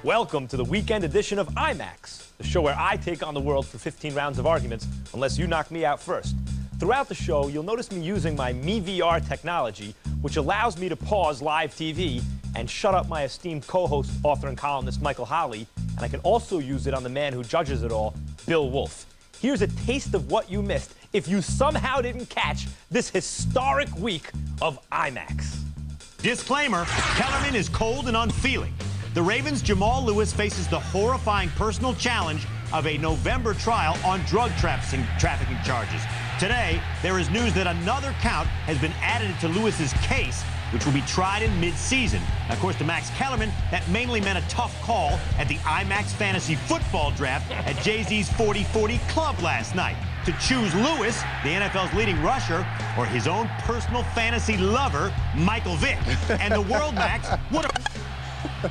Welcome to the weekend edition of IMAX, the show where I take on the world for 15 rounds of arguments, unless you knock me out first. Throughout the show, you'll notice me using my MeVR technology, which allows me to pause live TV and shut up my esteemed co-host, author, and columnist Michael Holley, and I can also use it on the man who judges it all, Bill Wolfe. Here's a taste of what you missed if you somehow didn't catch this historic week of IMAX. Disclaimer, Kellerman is cold and unfeeling. The Ravens' Jamal Lewis faces the horrifying personal challenge of a November trial on drug trafficking charges. Today, there is news that another count has been added to Lewis's case, which will be tried in mid-season. Of course, to Max Kellerman, that mainly meant a tough call at the IMAX Fantasy Football Draft at Jay-Z's 40-40 Club last night. To choose Lewis, the NFL's leading rusher, or his own personal fantasy lover, Michael Vick. And the world, Max, what a...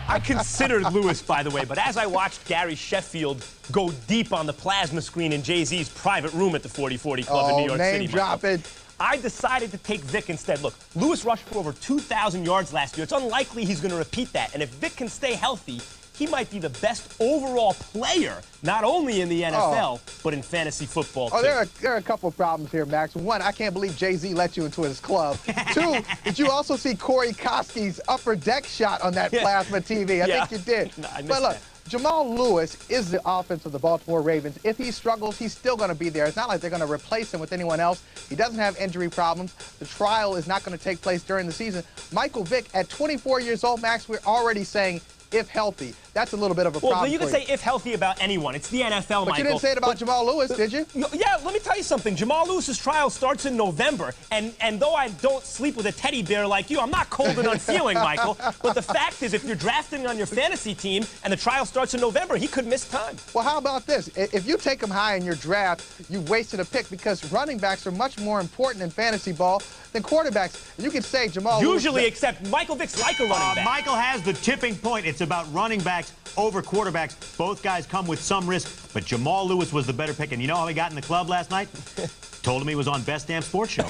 I considered Lewis, by the way, but as I watched Gary Sheffield go deep on the plasma screen in Jay-Z's private room at the 40-40 Club in New York City, name drop it. I decided to take Vick instead. Look, Lewis rushed for over 2,000 yards last year. It's unlikely he's going to repeat that. And if Vick can stay healthy, he might be the best overall player, not only in the NFL, but in fantasy football, too. There are a couple of problems here, Max. One, I can't believe Jay-Z let you into his club. Two, did you also see Corey Koski's upper deck shot on that plasma TV? I think you did. No, I missed but look, that. Jamal Lewis is the offense of the Baltimore Ravens. If he struggles, he's still going to be there. It's not like they're going to replace him with anyone else. He doesn't have injury problems. The trial is not going to take place during the season. Michael Vick, at 24 years old, Max, we're already saying if healthy. That's a little bit of a problem. Well, you can say if healthy about anyone. It's the NFL, Michael. But you didn't say it about Jamal Lewis, did you? Yeah, let me tell you something. Jamal Lewis's trial starts in November, and though I don't sleep with a teddy bear like you, I'm not cold and unfeeling, Michael. But the fact is, if you're drafting on your fantasy team and the trial starts in November, he could miss time. Well, how about this? If you take him high in your draft, you've wasted a pick because running backs are much more important in fantasy ball than quarterbacks. And you could say Jamal Usually, Lewis, except Michael Vick's like a running back. Michael has the tipping point. It's about running backs over quarterbacks. Both guys come with some risk, but Jamal Lewis was the better pick. And you know how he got in the club last night? Told him he was on Best Damn Sports Show.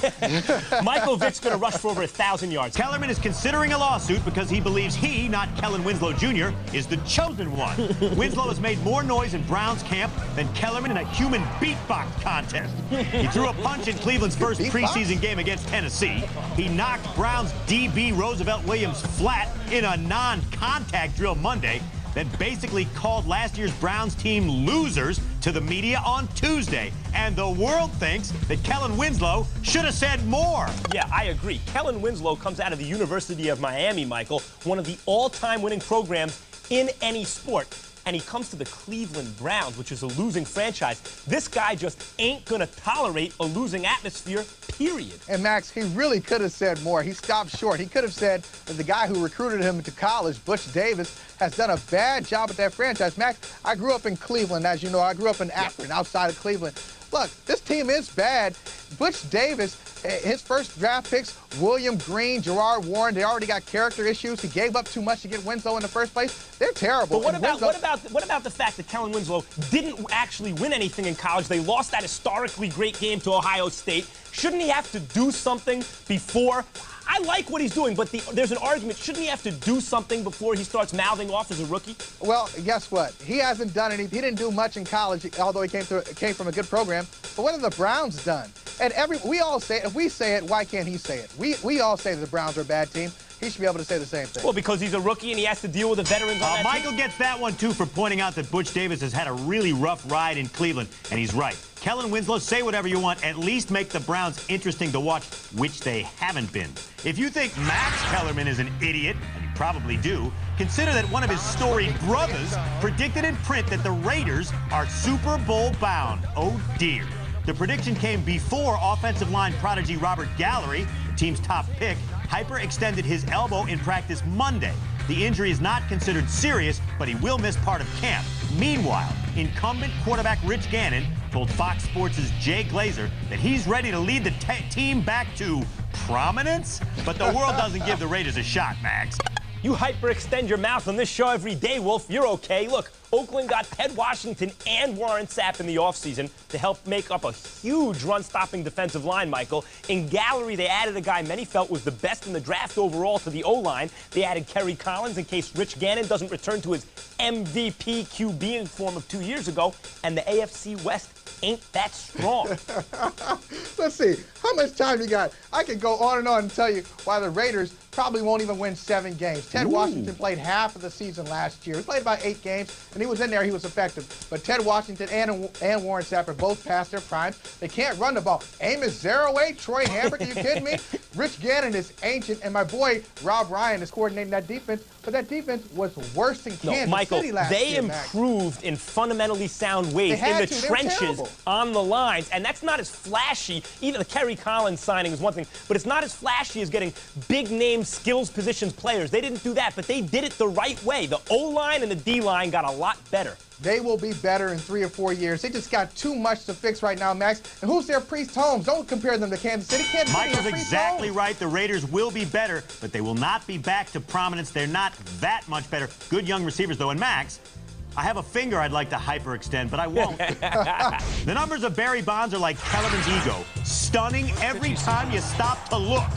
Michael Vick's going to rush for over 1,000 yards. Kellerman is considering a lawsuit because he believes he, not Kellen Winslow Jr., is the chosen one. Winslow has made more noise in Browns camp than Kellerman in a human beatbox contest. He threw a punch in Cleveland's first preseason game against Tennessee. He knocked Browns DB Roosevelt Williams flat in a non-contact drill Monday, then basically called last year's Browns team losers to the media on Tuesday. And the world thinks that Kellen Winslow should have said more. Yeah, I agree. Kellen Winslow comes out of the University of Miami, Michael, one of the all-time winning programs in any sport. And he comes to the Cleveland Browns, which is a losing franchise. This guy just ain't going to tolerate a losing atmosphere, period. And Max, he really could have said more. He stopped short. He could have said that the guy who recruited him to college, Butch Davis, has done a bad job at that franchise. Max, I grew up in Cleveland, as you know. I grew up in Akron, outside of Cleveland. Look, this team is bad. Butch Davis, his first draft picks, William Green, Gerard Warren, they already got character issues. He gave up too much to get Winslow in the first place. They're terrible. But what about the fact that Kellen Winslow didn't actually win anything in college? They lost that historically great game to Ohio State. Shouldn't he have to do something before? I like what he's doing, but there's an argument. Shouldn't he have to do something before he starts mouthing off as a rookie? Well, guess what? He hasn't done anything. He didn't do much in college, although he came from a good program. But what have the Browns done? And we all say it. If we say it, why can't he say it? We all say that the Browns are a bad team. He should be able to say the same thing. Well, because he's a rookie and he has to deal with the veterans on that Michael team. gets that one, too, for pointing out that Butch Davis has had a really rough ride in Cleveland, and he's right. Kellen Winslow, say whatever you want, at least make the Browns interesting to watch, which they haven't been. If you think Max Kellerman is an idiot, and you probably do, consider that one of his storied brothers predicted in print that the Raiders are Super Bowl bound. Oh, dear. The prediction came before offensive line prodigy Robert Gallery, the team's top pick, hyperextended his elbow in practice Monday. The injury is not considered serious, but he will miss part of camp. Meanwhile, incumbent quarterback Rich Gannon told Fox Sports' Jay Glazer that he's ready to lead the team back to prominence, but the world doesn't give the Raiders a shot, Max. You hyperextend your mouth on this show every day, Wolf. You're okay. Look, Oakland got Ted Washington and Warren Sapp in the offseason to help make up a huge run-stopping defensive line, Michael. In Gallery, they added a guy many felt was the best in the draft overall to the O-line. They added Kerry Collins in case Rich Gannon doesn't return to his MVP QB form of 2 years ago. And the AFC West ain't that strong. Let's see. How much time you got? I could go on and tell you why the Raiders probably won't even win 7 games. Ted Washington played half of the season last year. He played about 8 games, and he was in there. He was effective. But Ted Washington and Warren Sapp are both past their primes. They can't run the ball. Amos Zaraway, Troy Hambrick, are you kidding me? Rich Gannon is ancient, and my boy Rob Ryan is coordinating that defense. But that defense was worse than Kansas City last year, they improved in fundamentally sound ways in the trenches on the lines, and that's not as flashy. Even the Kerry Collins signing is one thing, but it's not as flashy as getting big-name skills positions players. They didn't do that, but they did it the right way. The O-line and the D-line got a lot better. They will be better in 3 or 4 years. They just got too much to fix right now, Max. And who's their Priest Holmes? Don't compare them to Kansas City. Michael's exactly right. The Raiders will be better, but they will not be back to prominence. They're not that much better. Good young receivers, though. And Max, I have a finger I'd like to hyperextend, but I won't. The numbers of Barry Bonds are like Kellerman's ego. Stunning every time you stop to look.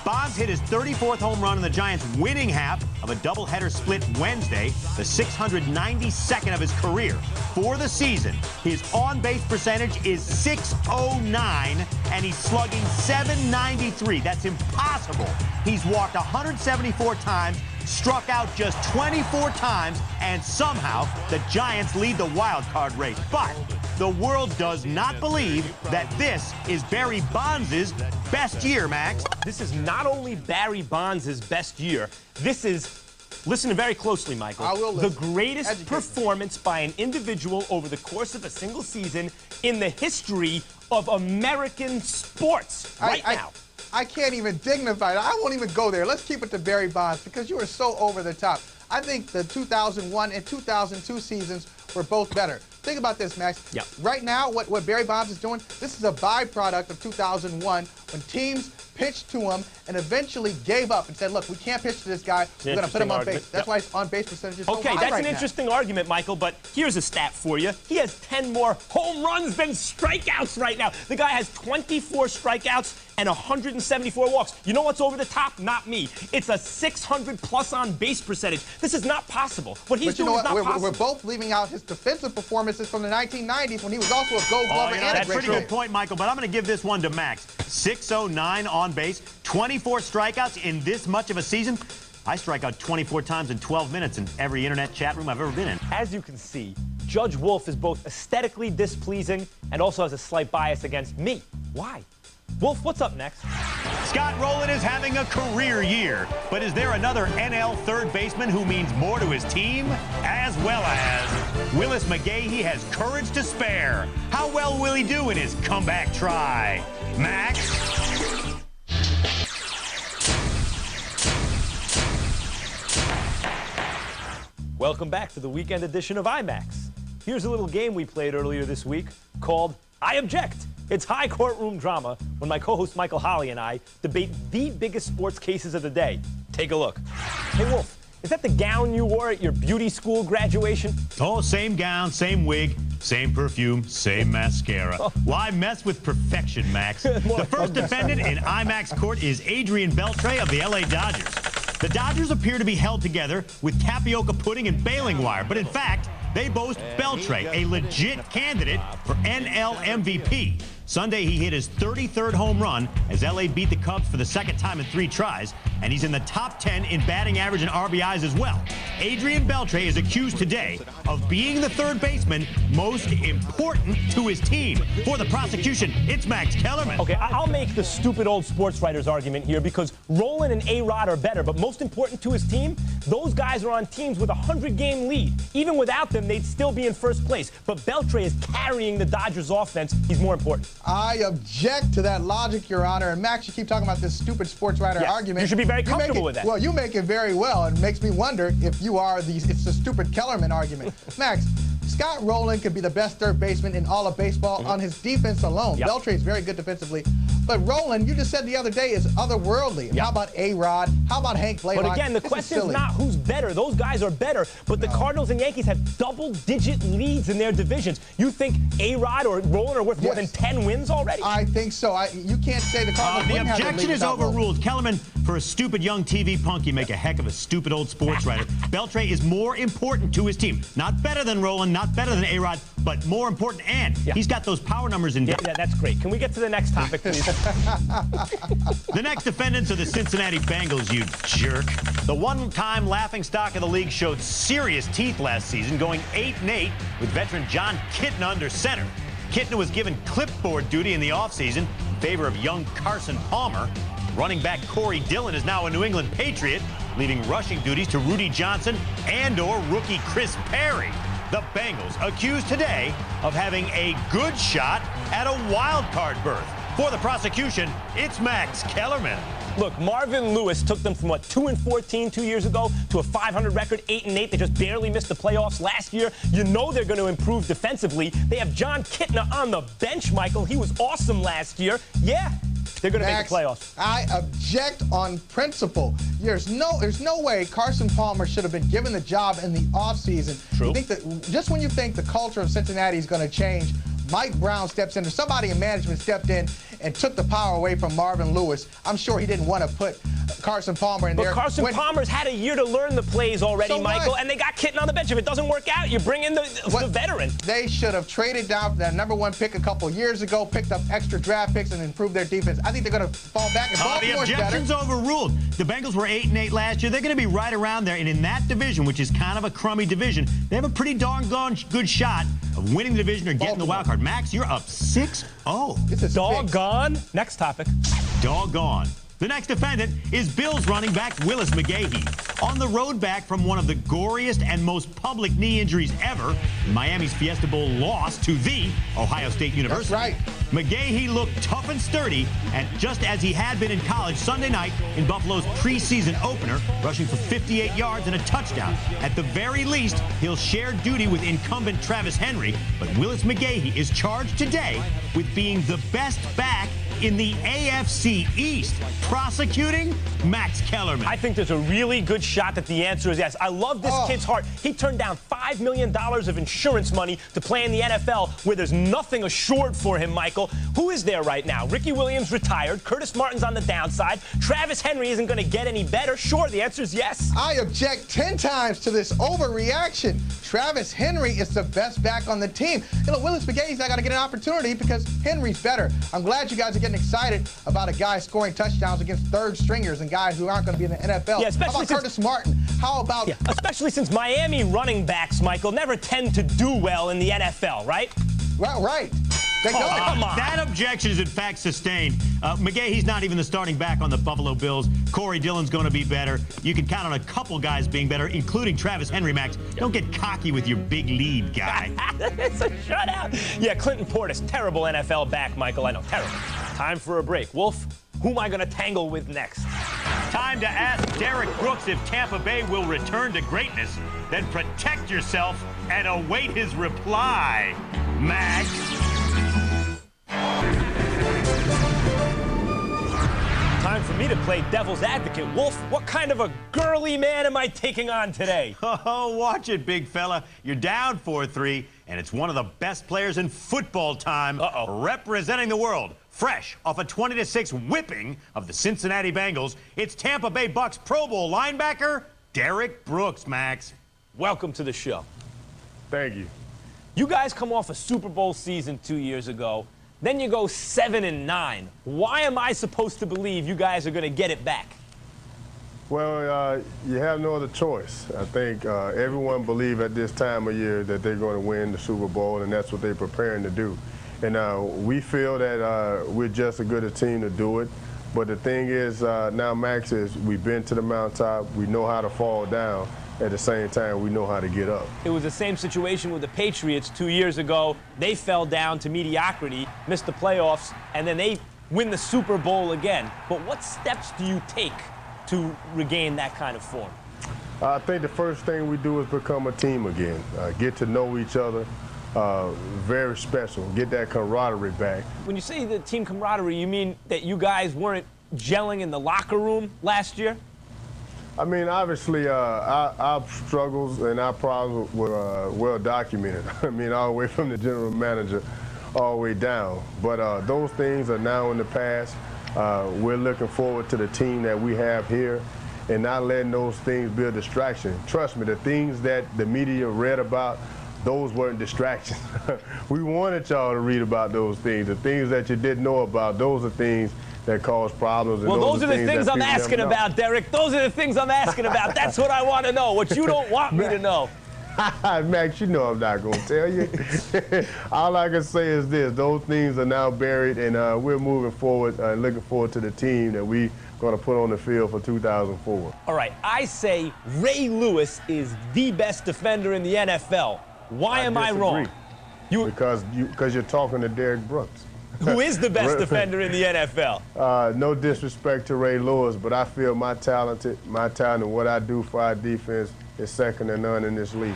Bonds hit his 34th home run in the Giants' winning half of a doubleheader split Wednesday, the 692nd of his career. For the season, his on-base percentage is .609, and he's slugging .793. That's impossible. He's walked 174 times, struck out just 24 times, and somehow the Giants lead the wild card race. But the world does not believe that this is Barry Bonds' best year, Max. This is not only Barry Bonds' best year, this is, listen very closely, Michael, I will listen. The greatest performance by an individual over the course of a single season in the history of American sports now. I can't even dignify it. I won't even go there. Let's keep it to Barry Bonds because you are so over the top. I think the 2001 and 2002 seasons were both better. Think about this, Max. Yep. Right now, what Barry Bonds is doing, this is a byproduct of 2001 when teams pitched to him and eventually gave up and said, look, we can't pitch to this guy. We're going to put him on base. That's why his on-base percentage is so high Okay, that's right an interesting argument, Michael, but here's a stat for you. He has 10 more home runs than strikeouts right now. The guy has 24 strikeouts and 174 walks. You know what's over the top? Not me. It's a 600-plus on-base percentage. This is not possible. What he's doing is not possible. We're both leaving out his defensive performances from the 1990s when he was also a Gold Glover and a great That's a pretty good point, Michael, but I'm going to give this one to Max. 609 on base, 24 strikeouts in this much of a season. I strike out 24 times in 12 minutes in every internet chat room I've ever been in. As you can see, Judge Wolf is both aesthetically displeasing and also has a slight bias against me. Why? Wolf, what's up next? Scott Rowland is having a career year, but is there another NL third baseman who means more to his team? As well as Willis McGahee has courage to spare. How well will he do in his comeback try? Max? Welcome back to the weekend edition of IMAX. Here's a little game we played earlier this week called I Object. It's high courtroom drama when my co-host Michael Holly and I debate the biggest sports cases of the day. Take a look. Hey, Wolf, is that the gown you wore at your beauty school graduation? Oh, same gown, same wig, same perfume, same mascara. Why mess with perfection, Max? The first defendant in IMAX court is Adrian Beltre of the LA Dodgers. The Dodgers appear to be held together with tapioca pudding and baling wire, but in fact, they boast Beltre, a legit candidate for NL MVP. Sunday, he hit his 33rd home run as LA beat the Cubs for the second time in 3 tries, and he's in the top 10 in batting average and RBIs as well. Adrian Beltre is accused today of being the third baseman most important to his team. For the prosecution, it's Max Kellerman. Okay, I'll make the stupid old sports writers argument here because Roland and A-Rod are better, but most important to his team, those guys are on teams with a 100-game lead. Even without them, they'd still be in first place. But Beltre is carrying the Dodgers offense. He's more important. I object to that logic, Your Honor. And Max, you keep talking about this stupid sports writer argument. You should be very comfortable with that. Well, you make it very well. It makes me wonder if you are it's the stupid Kellerman argument. Max, Scott Rowland could be the best third baseman in all of baseball on his defense alone. Beltre is very good defensively. But Roland, you just said the other day, is otherworldly. Yeah. How about A-Rod? How about Hank Blaylock? But again, the question is not who's better. Those guys are better. But the Cardinals and Yankees have double-digit leads in their divisions. You think A-Rod or Roland are worth more than 10 wins already? I think so. You can't say the Cardinals The wouldn't have objection lead is without Roland. overruled. Kellerman, for a stupid young TV punk, you make a heck of a stupid old sports writer. Beltre is more important to his team. Not better than Roland, not better than A-Rod, but more important. And he's got those power numbers in. Yeah, that's great. Can we get to the next topic, please? The next defendants are the Cincinnati Bengals, you jerk. The one-time laughingstock of the league showed serious teeth last season, going 8-8 with veteran John Kitna under center. Kitna was given clipboard duty in the offseason in favor of young Carson Palmer. Running back Corey Dillon is now a New England Patriot, leaving rushing duties to Rudy Johnson and/or rookie Chris Perry. The Bengals accused today of having a good shot at a wild card berth. For the prosecution, it's Max Kellerman. Look, Marvin Lewis took them from, 2-14 2 years ago to a 500 record, 8-8. They just barely missed the playoffs last year. You know they're going to improve defensively. They have John Kitna on the bench, Michael. He was awesome last year. Yeah, they're going to make the playoffs. I object on principle. There's no way Carson Palmer should have been given the job in the offseason. True. You think that just when you think the culture of Cincinnati is going to change, Mike Brown steps in, or somebody in management stepped in and took the power away from Marvin Lewis. I'm sure he didn't want to put Carson Palmer in there. But Carson Palmer's had a year to learn the plays already, So Michael, what? and they got Kitna on the bench. If it doesn't work out, you bring in the veteran. They should have traded down for that #1 pick a couple years ago, picked up extra draft picks, and improved their defense. I think they're going to fall back. And The Baltimore's objection's better. overruled. The Bengals were 8-8 last year. They're going to be right around there. And in that division, which is kind of a crummy division, they have a pretty darn good shot of winning the division or getting the wild card. Max, you're up 6-0. It's a Doggone. Next topic. Doggone. The next defendant is Bills running back Willis McGahee. On the road back from one of the goriest and most public knee injuries ever, Miami's Fiesta Bowl loss to the Ohio State University. That's right. McGahee looked tough and sturdy, and just as he had been in college Sunday night in Buffalo's preseason opener, rushing for 58 yards and a touchdown. At the very least, he'll share duty with incumbent Travis Henry, but Willis McGahee is charged today with being the best back in the AFC East. Prosecuting Max Kellerman. I think there's a really good shot that the answer is yes. I love this kid's heart. He turned down $5 million of insurance money to play in the NFL where there's nothing assured for him, Michael. Who is there right now? Ricky Williams retired. Curtis Martin's on the downside. Travis Henry isn't going to get any better. Sure, the answer is yes. I object 10 times to this overreaction. Travis Henry is the best back on the team. Willis McGahee's not going to get an opportunity because Henry's better. I'm glad you guys are getting excited about a guy scoring touchdowns against third stringers and guys who aren't going to be in the NFL. Yeah, especially How about Curtis Martin? How about... Yeah, especially since Miami running backs, Michael, never tend to do well in the NFL, right? Well, right. They don't. Come on. That objection is in fact sustained. McGahee's not even the starting back on the Buffalo Bills. Corey Dillon's going to be better. You can count on a couple guys being better, including Travis Henry, Max. Don't get cocky with your big lead, guy. It's a shutout. Yeah, Clinton Portis, terrible NFL back, Michael. I know, terrible. Time for a break. Wolf, who am I going to tangle with next? Time to ask Derek Brooks if Tampa Bay will return to greatness. Then protect yourself and await his reply, Max. Time for me to play devil's advocate. Wolf, what kind of a girly man am I taking on today? Oh, watch it, big fella. You're down 4-3, and it's one of the best players in football time representing the world. Fresh off a 20-6 whipping of the Cincinnati Bengals, it's Tampa Bay Bucks Pro Bowl linebacker Derek Brooks, Max. Welcome to the show. Thank you. You guys come off a Super Bowl season 2 years ago. Then you go 7-9. Why am I supposed to believe you guys are going to get it back? Well, you have no other choice. I think everyone believes at this time of year that they're going to win the Super Bowl, and that's what they're preparing to do. And we feel that we're just as good a team to do it. But the thing is, now, Max, is we've been to the mountaintop. We know how to fall down. At the same time, we know how to get up. It was the same situation with the Patriots 2 years ago. They fell down to mediocrity, missed the playoffs, and then they win the Super Bowl again. But what steps do you take to regain that kind of form? I think the first thing we do is become a team again, get to know each other, very special. Get that camaraderie back. When you say the team camaraderie, you mean that you guys weren't gelling in the locker room last year? I mean, obviously, our struggles and our problems were well documented. I mean, all the way from the general manager all the way down. But those things are now in the past. We're looking forward to the team that we have here and not letting those things be a distraction. Trust me, the things that the media read about, those weren't distractions. We wanted y'all to read about those things. The things that you didn't know about, those are things that cause problems. And well, those are the things I'm asking about, Derek. Those are the things I'm asking about. That's what I want to know, what you don't want me to know. Max, you know I'm not going to tell you. All I can say is this. Those things are now buried, and we're moving forward, looking forward to the team that we're going to put on the field for 2004. All right, I say Ray Lewis is the best defender in the NFL. Why am I wrong? Because you're talking to Derek Brooks. Who is the best defender in the NFL? No disrespect to Ray Lewis, but I feel my talent and what I do for our defense is second to none in this league.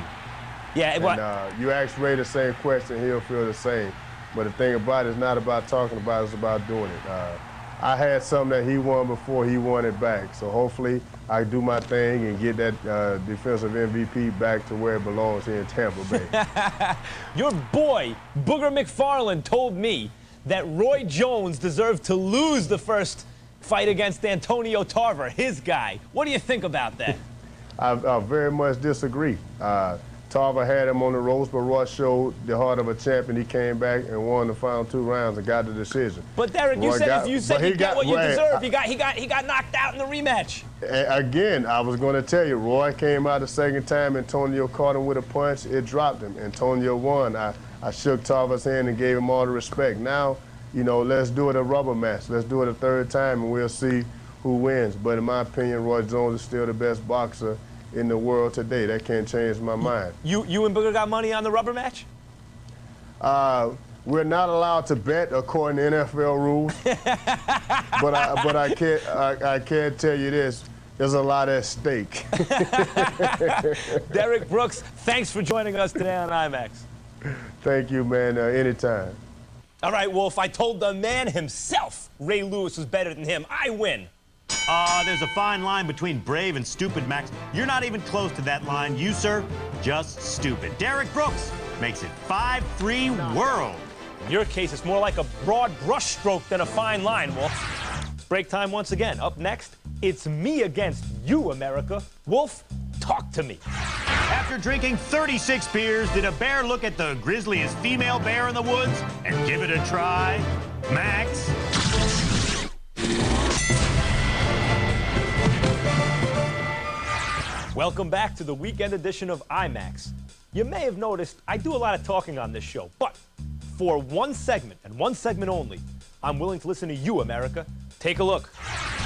Yeah, and, you ask Ray the same question, he'll feel the same. But the thing about it is not about talking about it, it's about doing it. I had something that he won before he won it back. So hopefully I do my thing and get that defensive MVP back to where it belongs here in Tampa Bay. Your boy, Booger McFarland, told me that Roy Jones deserved to lose the first fight against Antonio Tarver, his guy. What do you think about that? I very much disagree. Tarver had him on the ropes, but Roy showed the heart of a champion. He came back and won the final 2 rounds and got the decision. But Derek, you said if you said you got what you deserve, he got knocked out in the rematch. Again, I was going to tell you, Roy came out the second time. Antonio caught him with a punch. It dropped him. Antonio won. I shook Tarver's hand and gave him all the respect. Now, you know, let's do it a rubber match. Let's do it a third time, and we'll see who wins. But in my opinion, Roy Jones is still the best boxer in the world today. That can't change my mind. You and Booger got money on the rubber match? We're not allowed to bet according to NFL rules. but I can't tell you this. There's a lot at stake. Derek Brooks, thanks for joining us today on IMAX. Thank you, man. Anytime. All right, Wolf, I told the man himself Ray Lewis was better than him. I win. There's a fine line between brave and stupid, Max. You're not even close to that line. You, sir, just stupid. Derek Brooks makes it 5-3 world. In your case, it's more like a broad brushstroke than a fine line, Wolf. It's break time once again. Up next, it's me against you, America. Wolf, talk to me. After drinking 36 beers, did a bear look at the grisliest female bear in the woods and give it a try? Max? Welcome back to the weekend edition of IMAX. You may have noticed I do a lot of talking on this show, but for one segment and one segment only, I'm willing to listen to you, America. Take a look.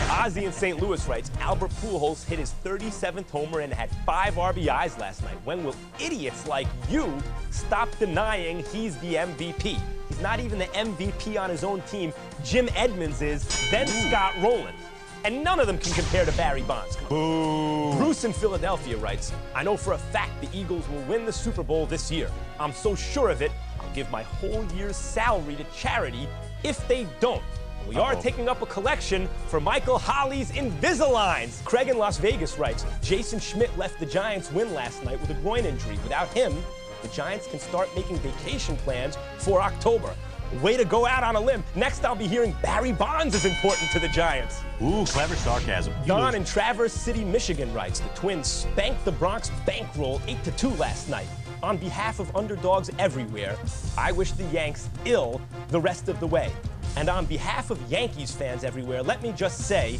Ozzy in St. Louis writes, Albert Pujols hit his 37th homer and had 5 RBIs last night. When will idiots like you stop denying he's the MVP? He's not even the MVP on his own team. Jim Edmonds is, then Scott Rowland. And none of them can compare to Barry Bonds. Boo. Bruce in Philadelphia writes, I know for a fact the Eagles will win the Super Bowl this year. I'm so sure of it, I'll give my whole year's salary to charity if they don't. We are taking up a collection for Michael Holly's Invisaligns. Craig in Las Vegas writes, Jason Schmidt left the Giants win last night with a groin injury. Without him, the Giants can start making vacation plans for October. Way to go out on a limb. Next, I'll be hearing Barry Bonds is important to the Giants. Ooh, clever sarcasm. Don in Traverse City, Michigan writes, the Twins spanked the Bronx bankroll 8-2 last night. On behalf of underdogs everywhere, I wish the Yanks ill the rest of the way. And on behalf of Yankees fans everywhere, let me just say,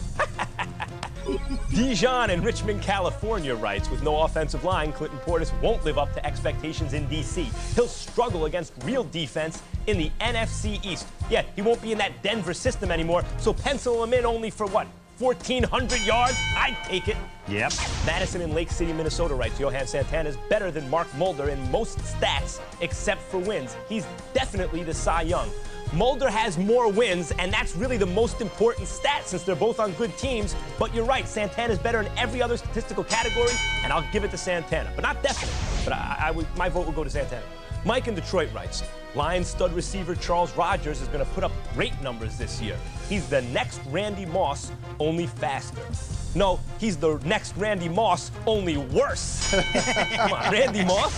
Dijon in Richmond, California writes, with no offensive line, Clinton Portis won't live up to expectations in D.C. He'll struggle against real defense in the NFC East. Yeah, he won't be in that Denver system anymore, so pencil him in only for what, 1,400 yards? I'd take it. Yep. Madison in Lake City, Minnesota writes, Johan Santana is better than Mark Mulder in most stats except for wins. He's definitely the Cy Young. Mulder has more wins, and that's really the most important stat since they're both on good teams. But you're right, Santana's better in every other statistical category, and I'll give it to Santana. But not definite. But my vote will go to Santana. Mike in Detroit writes, Lions stud receiver Charles Rogers is going to put up great numbers this year. He's the next Randy Moss, only faster. No, he's the next Randy Moss, only worse. Come on, Randy Moss?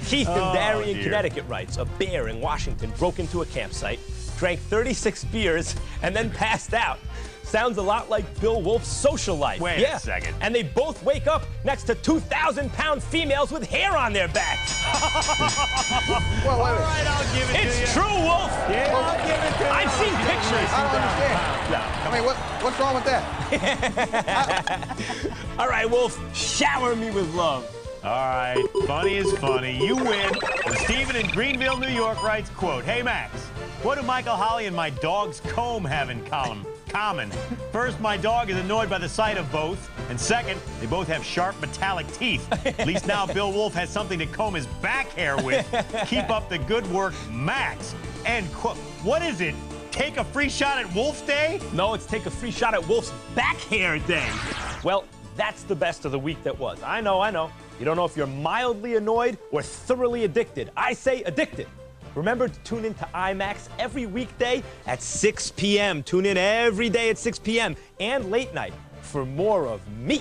Keith in Darien, Connecticut writes, a bear in Washington broke into a campsite, drank 36 beers, and then passed out. Sounds a lot like Bill Wolf's social life. Wait a second. And they both wake up next to 2,000-pound females with hair on their backs. Well, wait a minute. All right, I'll give it to you. It's true, Wolf. Yeah, I'll give it to you. I've seen pictures. I don't understand. I mean, what's wrong with that? All right, Wolf, shower me with love. All right, funny is funny. You win. And Stephen in Greenville, New York writes, quote, Hey, Max, what do Michael Holley and my dog's comb have in common? First, my dog is annoyed by the sight of both. And second, they both have sharp metallic teeth. At least now Bill Wolf has something to comb his back hair with. Keep up the good work, Max. End quote. What is it? Take a free shot at Wolf Day? No, it's take a free shot at Wolf's back hair day. Well, that's the best of the week that was. I know. You don't know if you're mildly annoyed or thoroughly addicted. I say addicted. Remember to tune in to IMAX every weekday at 6 p.m. Tune in every day at 6 p.m. and late night for more of me.